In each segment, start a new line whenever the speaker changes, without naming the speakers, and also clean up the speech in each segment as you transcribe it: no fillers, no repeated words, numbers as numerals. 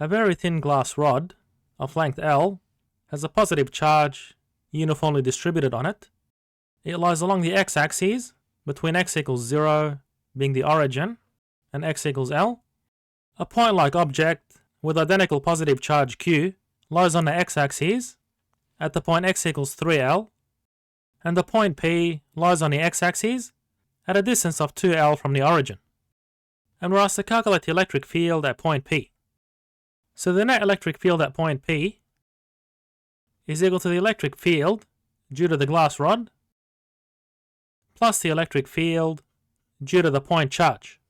A very thin glass rod of length L has a positive charge uniformly distributed on it. It lies along the x-axis between x equals 0 being the origin and x equals L. A point-like object with identical positive charge Q lies on the x-axis at the point x equals 3L, and the point P lies on the x-axis at a distance of 2L from the origin. And we're asked to calculate the electric field at point P. So the net electric field at point P is equal to the electric field due to the glass rod plus the electric field due to the point charge.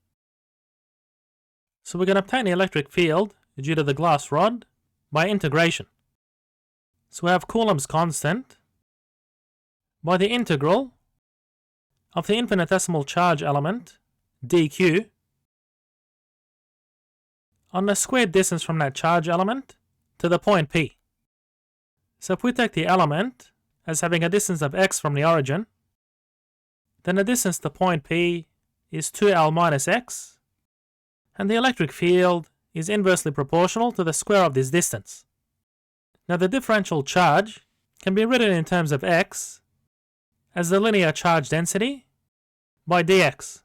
So we're going to obtain the electric field due to the glass rod by integration. So we have Coulomb's constant by the integral of the infinitesimal charge element dq on the squared distance from that charge element to the point P. So if we take the element as having a distance of x from the origin, then the distance to point P is 2L minus x, and the electric field is inversely proportional to the square of this distance. Now the differential charge can be written in terms of x as the linear charge density by dx.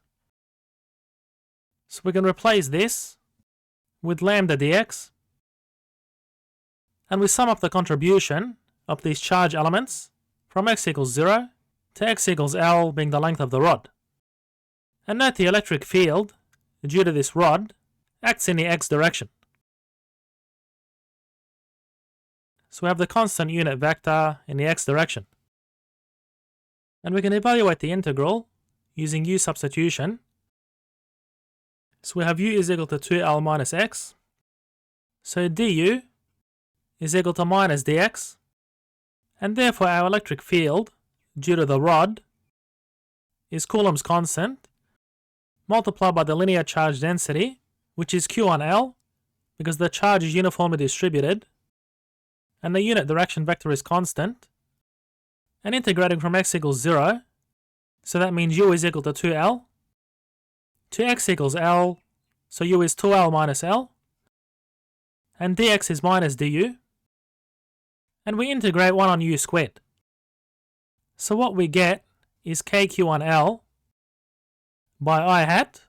So we can replace this with lambda dx, and we sum up the contribution of these charge elements from x equals 0 to x equals L being the length of the rod. And note the electric field due to this rod acts in the x direction. So we have the constant unit vector in the x direction. And we can evaluate the integral using u substitution. So we have u is equal to 2L minus x. So du is equal to minus dx. And therefore our electric field due to the rod is Coulomb's constant multiplied by the linear charge density, which is Q on L, because the charge is uniformly distributed, and the unit direction vector is constant, and integrating from x equals 0, so that means u is equal to 2L, to x equals L, so u is 2L minus L, and dx is minus du, and we integrate 1 on u squared. So what we get is kq on L by I hat,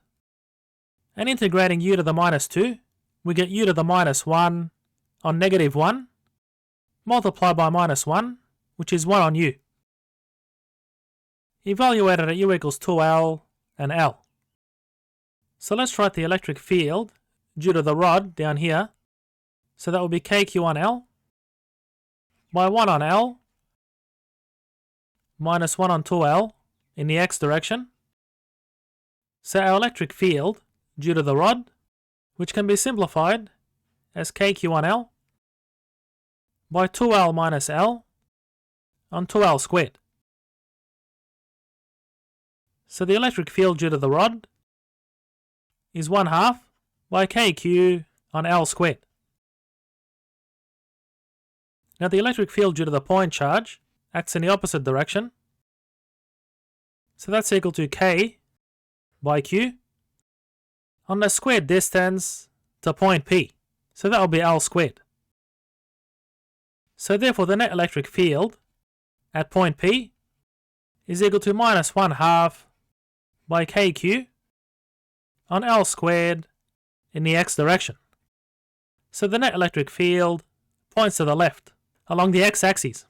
and integrating u to the minus 2, we get u to the minus 1 on negative 1, multiplied by minus 1, which is 1 on u. Evaluated at u equals 2L and L. So let's write the electric field due to the rod down here. So that will be kq on L by 1 on L minus 1 on 2L in the x direction. So our electric field due to the rod, which can be simplified as kq on L by 2L minus L on 2L squared. So the electric field due to the rod is 1/2 by kq on L squared. Now the electric field due to the point charge acts in the opposite direction. So that's equal to k by q on the squared distance to point P. So that will be L squared. So therefore the net electric field at point P is equal to minus 1/2 by kq on L squared in the x direction. So the net electric field points to the left along the x-axis.